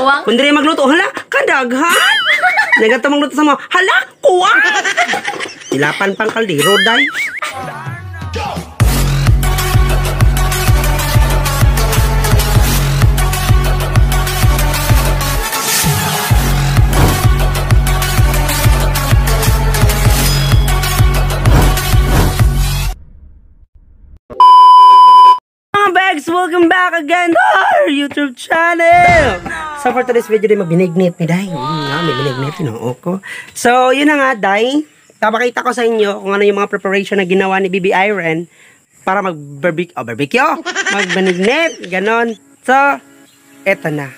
Kuwang? Kung diri magluto, hala, kadaghan. Nagato magluto sa mo, hala, kuwang. Ilapan pang kaldero, day. Welcome back again to our YouTube channel. So for today's video, di magbinignit mi day. May binignit, ko. So yun na nga, day. Papakita ko sa inyo kung ano yung mga preparation na ginawa ni Bibi Irene para mag-barbecue. Magbinignit, ganon. So, eto na.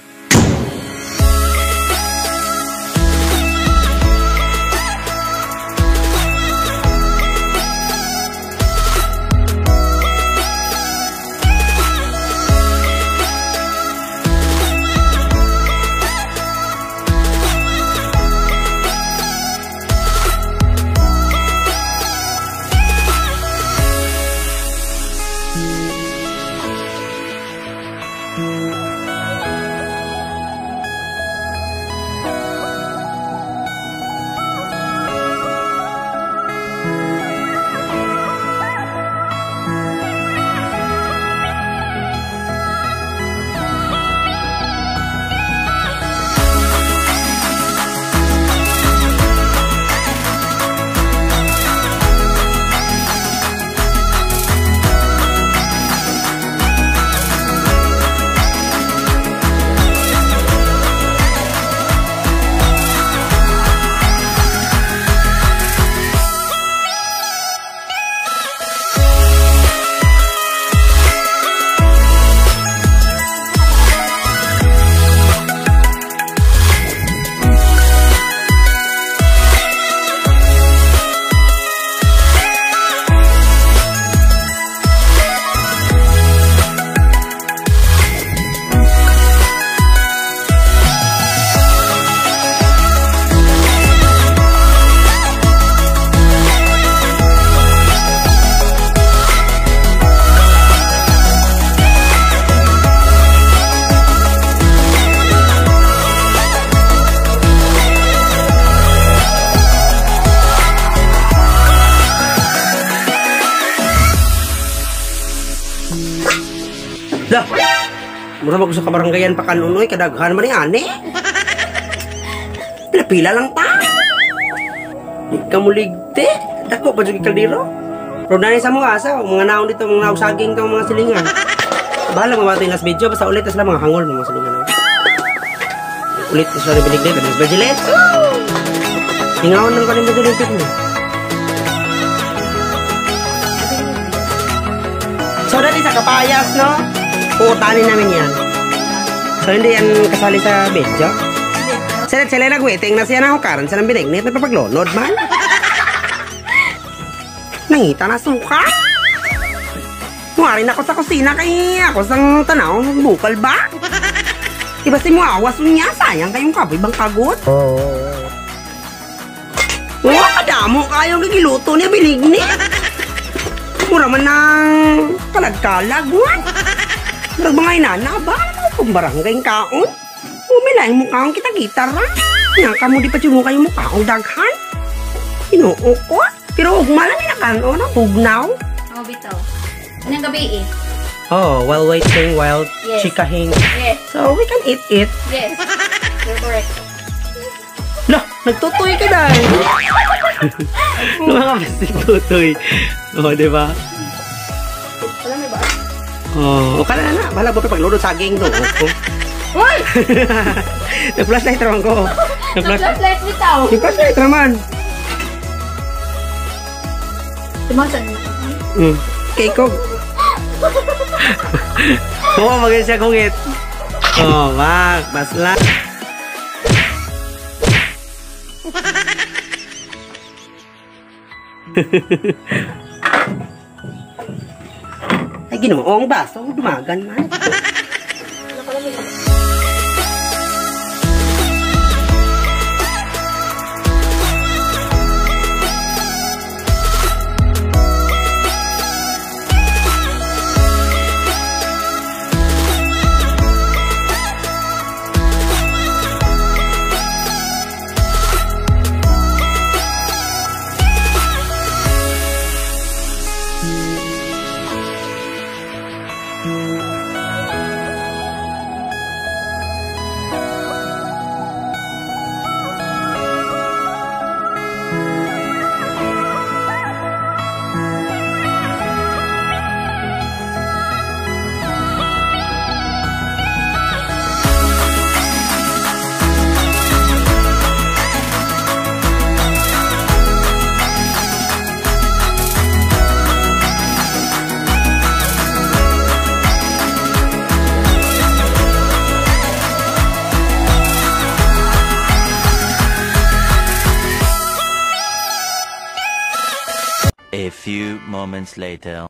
Dah, mura mag sa kabaranggayan pa kanunoy, kadaghan man ani. Pila-pila lang ta. Kamuligte, dako pa jud kaldero. Pero nani sa mga asa, mga naon dito, mga naog saging tong mga silingan. Bahala mga bato nas video, basta ulit na sila mga hangol mga silingan. Ulit na sila binigay, mas bajilet. Hingawon nang kanin bajilet mo. So dati sa kapayas, no? Puutanin namin yan. So, hindi yan kasali sa video. Sila nag-waiting na siya na hukaran. Sila binignit na papaglolod man. Nangita na suka. Muwarin ako sa kusina kay ako sang tanaw. Bukal ba? Iba si muawas niya. Sayang kayong kaboy bang kagot. Wah, kadamo kayong gigiluto niya binignit. Mura man ng kalag-kalag. Murag mga inana ba? Kung barangay kaon? Umilay mo kaon kita-kita ra. Yang kamu di pacungo kayo mo kaon daghan. Inuo ko. Pero huwag malang inakanon na bugnaw. Oh, bitaw. Anong gabi eh? Oh, while waiting, while chikahing. Yes. So, we can eat it. Yes. You're correct. Lah, nagtutoy ka dahil. Mga plastic tutoy. Oh, diba? Wala may ba? Oh, okay na. Bahala mo paglulod saging doon. Uy! Nag-flashlight naman ko. Nag-flashlight bitaw. Nag-flashlight naman. Tumasan. Kay ko. Oo, maganda siya kungit. Oh, wag. Basla. Ay, ginawa ang baso. Dumagan man. A few moments later.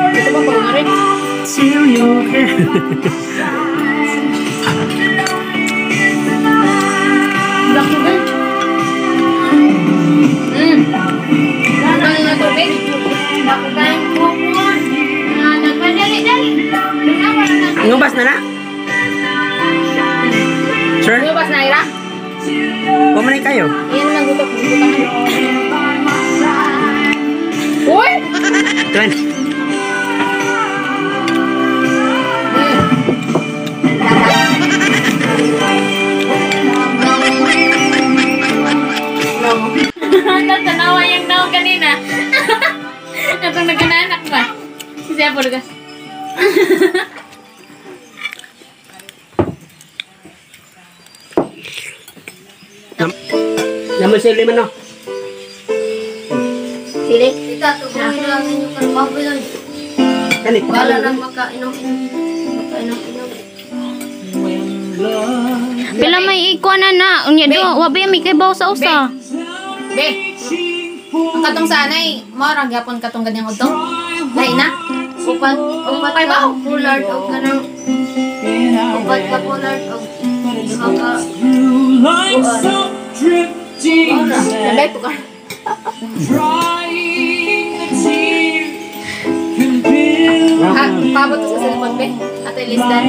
Ito ba pangarin? Till you can. Black sugar? Nagpangin na tubig? Bago tayong kupon. Nagpadali-dali. Ngubas na na? Sir? Lumabas na, Ira? Kumanay kayo. Iyan lang gutok. Uy! Tuan. Natanawa yung naong kanina. Atong nagkananak ba? Si Siya Purgas. Naman sila man, no? Sili? Tita, tubuhin lang yung karbabilon. Kani? Wala lang makainom-inom. Makainom-inom. Pila may ikuan na unya do, wa ba may kay baw sa usa. Be, ang katong sanay, marang yapon katong ganyang udto. Lain na. Upat ka pullard o kanang upat ka pullard o maka ora, sabay po ka. Ha, pabot sa cellphone be. Ate Lisdan.